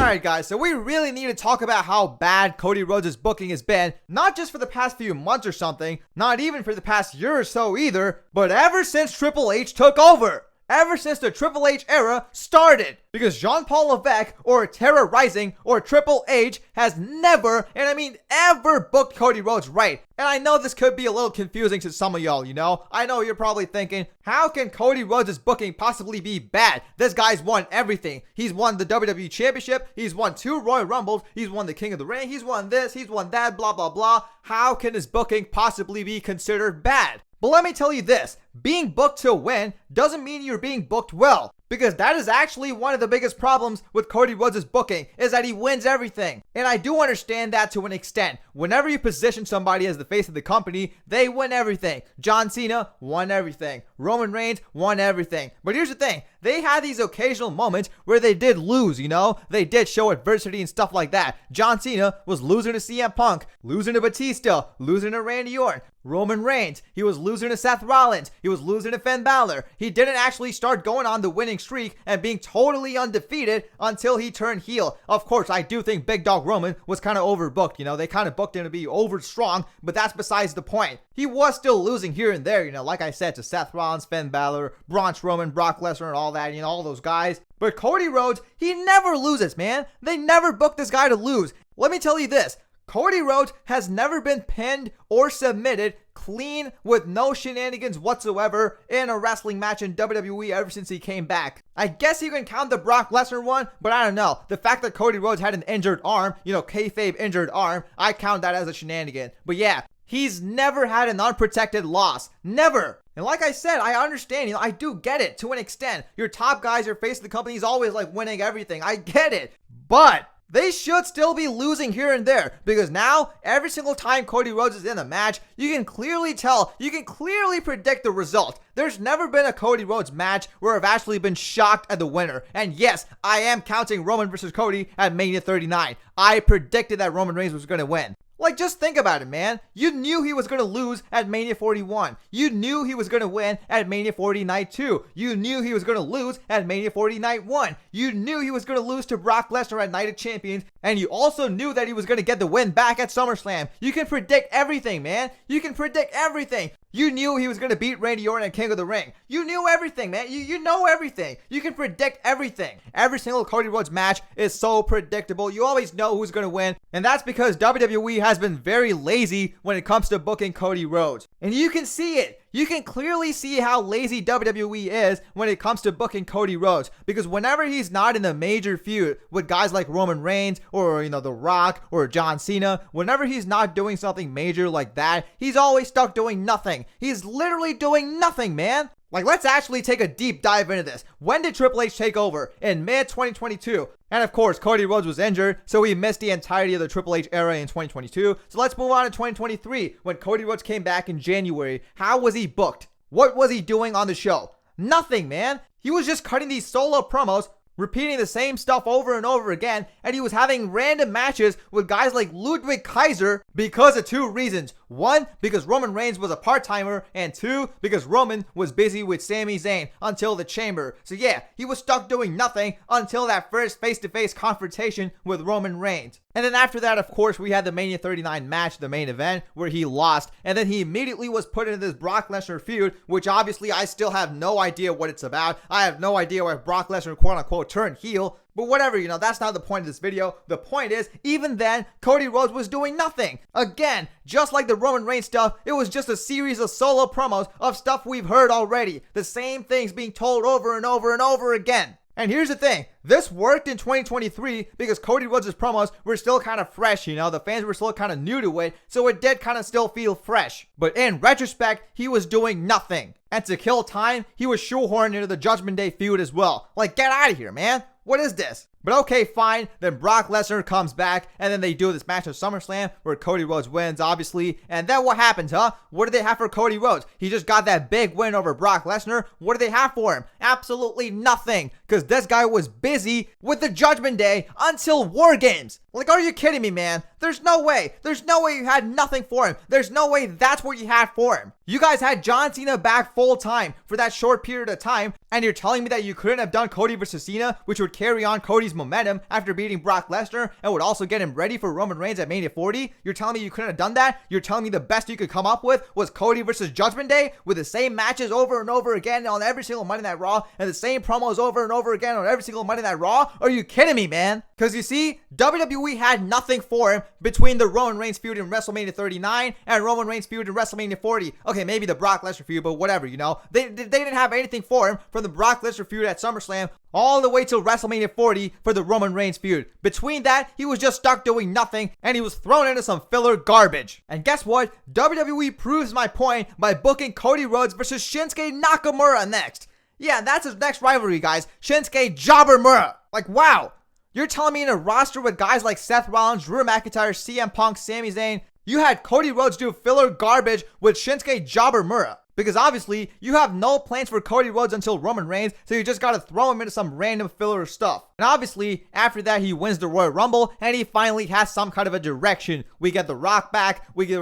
Alright guys, so we really need to talk about how bad Cody Rhodes' booking has been, not just for the past few months or something, not even for the past year or so either, but ever since Triple H took over. Ever since the Triple H era started. Because Jean-Paul Levesque or Terra Rising or Triple H has never, and I mean ever, booked Cody Rhodes right. And I know this could be a little confusing to some of y'all, you know? I know you're probably thinking, how can Cody Rhodes' booking possibly be bad? This guy's won everything. He's won the WWE Championship, he's won 2 Royal Rumbles, he's won the King of the Ring, he's won this, he's won that, blah blah blah. How can his booking possibly be considered bad? But let me tell you this, being booked to win doesn't mean you're being booked well. Because that is actually one of the biggest problems with Cody Rhodes' booking, is that he wins everything. And I do understand that to an extent. Whenever you position somebody as the face of the company, they win everything. John Cena won everything. Roman Reigns won everything. But here's the thing, they had these occasional moments where they did lose, you know? They did show adversity and stuff like that. John Cena was losing to CM Punk, losing to Batista, losing to Randy Orton. Roman Reigns, he was losing to Seth Rollins, he was losing to Finn Balor. He didn't actually start going on the winning streak and being totally undefeated until he turned heel. Of course, I do think Big Dog Roman was kind of overbooked, you know, they kind of booked him to be over strong, but that's besides the point. He was still losing here and there, you know, like I said, to Seth Rollins, Finn Balor, Braun Strowman, Brock Lesnar, and all that, you know, all those guys. But Cody Rhodes, he never loses, man. They never booked this guy to lose. Let me tell you this, Cody Rhodes has never been pinned or submitted clean with no shenanigans whatsoever in a wrestling match in WWE ever since he came back. I guess you can count the Brock Lesnar one, but I don't know. The fact that Cody Rhodes had an injured arm, you know, kayfabe injured arm, I count that as a shenanigan. But yeah, he's never had an unprotected loss. Never. And like I said, I understand, you know, I do get it to an extent. Your top guys, your face of the company is always like winning everything. I get it. But they should still be losing here and there, because now, every single time Cody Rhodes is in a match, you can clearly tell, you can clearly predict the result. There's never been a Cody Rhodes match where I've actually been shocked at the winner. And yes, I am counting Roman versus Cody at Mania 39. I predicted that Roman Reigns was going to win. Like, just think about it, man. You knew he was going to lose at Mania 41. You knew he was going to win at Mania 40 Night 2. You knew he was going to lose at Mania 40 Night 1. You knew he was going to lose to Brock Lesnar at Night of Champions. And you also knew that he was going to get the win back at SummerSlam. You can predict everything, man. You can predict everything. You knew he was going to beat Randy Orton at King of the Ring. You knew everything, man. You know everything. You can predict everything. Every single Cody Rhodes match is so predictable. You always know who's going to win. And that's because WWE has been very lazy when it comes to booking Cody Rhodes. And you can see it. You can clearly see how lazy WWE is when it comes to booking Cody Rhodes, because whenever he's not in a major feud with guys like Roman Reigns or, you know, The Rock or John Cena, whenever he's not doing something major like that, he's always stuck doing nothing. He's literally doing nothing, man. Like, let's actually take a deep dive into this. When did Triple H take over? In mid-2022. And of course, Cody Rhodes was injured, so he missed the entirety of the Triple H era in 2022. So let's move on to 2023, when Cody Rhodes came back in January. How was he booked? What was he doing on the show? Nothing, man. He was just cutting these solo promos, repeating the same stuff over and over again, and he was having random matches with guys like Ludwig Kaiser because of 2 reasons. 1, because Roman Reigns was a part-timer, and 2, because Roman was busy with Sami Zayn until the Chamber. So yeah, he was stuck doing nothing until that first face-to-face confrontation with Roman Reigns. And then after that, of course, we had the Mania 39 match, the main event, where he lost, and then he immediately was put into this Brock Lesnar feud, which obviously I still have no idea what it's about. I have no idea why Brock Lesnar quote-unquote turned heel. But whatever, you know, that's not the point of this video. The point is, even then, Cody Rhodes was doing nothing. Again, just like the Roman Reigns stuff, it was just a series of solo promos of stuff we've heard already. The same things being told over and over and over again. And here's the thing, this worked in 2023 because Cody Rhodes' promos were still kind of fresh, you know, the fans were still kind of new to it, so it did kind of still feel fresh. But in retrospect, he was doing nothing. And to kill time, he was shoehorned into the Judgment Day feud as well. Like, get out of here, man. What is this? But okay, fine. Then Brock Lesnar comes back, and then they do this match at SummerSlam where Cody Rhodes wins, obviously. And then what happens, huh? What do they have for Cody Rhodes? He just got that big win over Brock Lesnar. What do they have for him? Absolutely nothing, because this guy was busy with the Judgment Day until War Games. Like, are you kidding me, man? There's no way. There's no way you had nothing for him. There's no way that's what you had for him. You guys had John Cena back full time for that short period of time, and you're telling me that you couldn't have done Cody versus Cena, which would carry on Cody's Cody's momentum after beating Brock Lesnar and would also get him ready for Roman Reigns at Mania 40? You're telling me you couldn't have done that? You're telling me the best you could come up with was Cody versus Judgment Day with the same matches over and over again on every single Monday Night Raw and the same promos over and over again on every single Monday Night Raw? Are you kidding me, man? Because you see, WWE had nothing for him between the Roman Reigns feud in WrestleMania 39 and Roman Reigns feud in WrestleMania 40. Okay, maybe the Brock Lesnar feud, but whatever, you know. They didn't have anything for him from the Brock Lesnar feud at SummerSlam all the way till WrestleMania 40 for the Roman Reigns feud. Between that, he was just stuck doing nothing, and he was thrown into some filler garbage. And guess what? WWE proves my point by booking Cody Rhodes versus Shinsuke Nakamura next. Yeah, that's his next rivalry, guys. Shinsuke Jobbermura. Like, wow. You're telling me in a roster with guys like Seth Rollins, Drew McIntyre, CM Punk, Sami Zayn, you had Cody Rhodes do filler garbage with Shinsuke Jobbermura? Because obviously, you have no plans for Cody Rhodes until Roman Reigns, so you just gotta throw him into some random filler stuff. And obviously, after that, he wins the Royal Rumble, and he finally has some kind of a direction. We get The Rock back, we get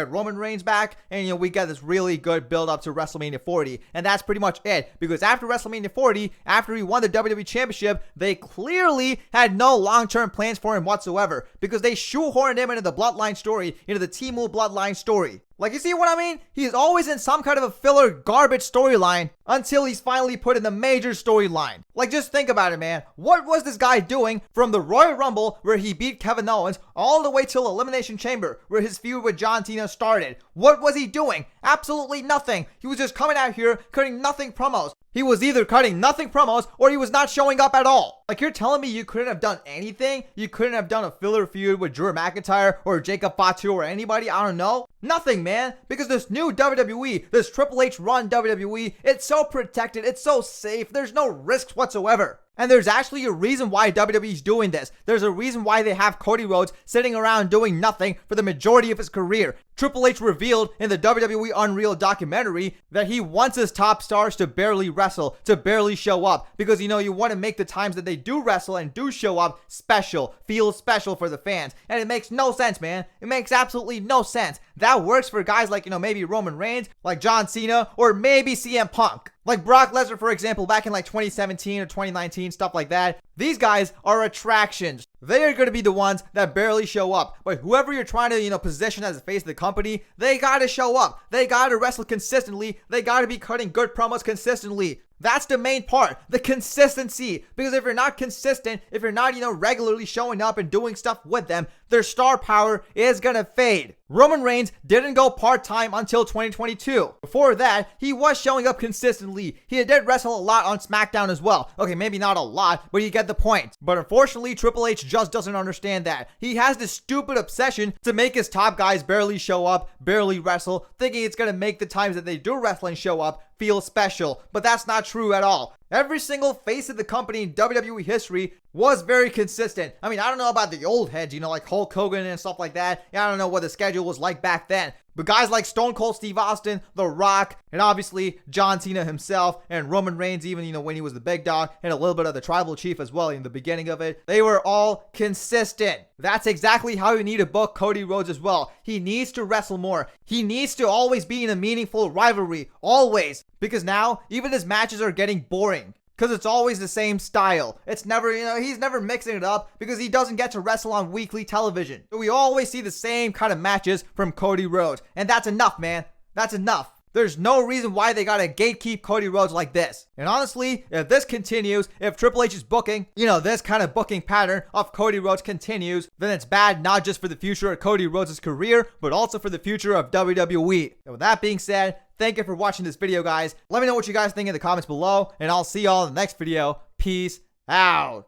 Roman Reigns back, and we get this really good build up to WrestleMania 40. And that's pretty much it. Because after WrestleMania 40, after he won the WWE Championship, they clearly had no long-term plans for him whatsoever. Because they shoehorned him into the Bloodline story, into the Timu Bloodline story. Like, you see what I mean? He's always in some kind of a filler garbage storyline until he's finally put in the major storyline. Like, just think about it, man. What was this guy doing from the Royal Rumble, where he beat Kevin Owens, all the way till Elimination Chamber, where his feud with John Cena started? What was he doing? Absolutely nothing. He was just coming out here cutting nothing promos. He was either cutting nothing promos or he was not showing up at all. Like, you're telling me you couldn't have done anything? You couldn't have done a filler feud with Drew McIntyre or Jacob Fatu or anybody? I don't know. Nothing, man. Because this new WWE, this Triple H run WWE, it's so protected, it's so safe, there's no risks whatsoever. And there's actually a reason why WWE's doing this. There's a reason why they have Cody Rhodes sitting around doing nothing for the majority of his career. Triple H revealed in the WWE Unreal documentary that he wants his top stars to barely wrestle, to barely show up. Because, you want to make the times that they do wrestle and do show up special, feel special for the fans. And it makes no sense, man. It makes absolutely no sense. That works for guys like, maybe Roman Reigns, like John Cena, or maybe CM Punk. Like Brock Lesnar, for example, back in like 2017 or 2019, stuff like that. These guys are attractions. They are going to be the ones that barely show up. But whoever you're trying to, position as the face of the company, they got to show up. They got to wrestle consistently. They got to be cutting good promos consistently. That's the main part, the consistency. Because if you're not consistent, if you're not, regularly showing up and doing stuff with them, their star power is gonna fade. Roman Reigns didn't go part-time until 2022. Before that, he was showing up consistently. He did wrestle a lot on SmackDown as well. Okay, maybe not a lot, but you get the point. But unfortunately, Triple H just doesn't understand that. He has this stupid obsession to make his top guys barely show up, barely wrestle, thinking it's gonna make the times that they do wrestle and show up feel special. But that's not true at all. Every single face of the company in WWE history was very consistent. I mean, I don't know about the old heads, like Hulk Hogan and stuff like that. I don't know what the schedule was like back then. But guys like Stone Cold Steve Austin, The Rock, and obviously John Cena himself, and Roman Reigns, even, when he was the big dog, and a little bit of the Tribal Chief as well in the beginning of it, they were all consistent. That's exactly how you need to book Cody Rhodes as well. He needs to wrestle more. He needs to always be in a meaningful rivalry. Always. Because now, even his matches are getting boring. Because it's always the same style. It's never, he's never mixing it up because he doesn't get to wrestle on weekly television. So we always see the same kind of matches from Cody Rhodes. And that's enough, man. That's enough. There's no reason why they gotta gatekeep Cody Rhodes like this. And honestly, if this continues, if Triple H's booking, this kind of booking pattern of Cody Rhodes continues, then it's bad not just for the future of Cody Rhodes' career, but also for the future of WWE. And with that being said, thank you for watching this video, guys. Let me know what you guys think in the comments below, and I'll see y'all in the next video. Peace out.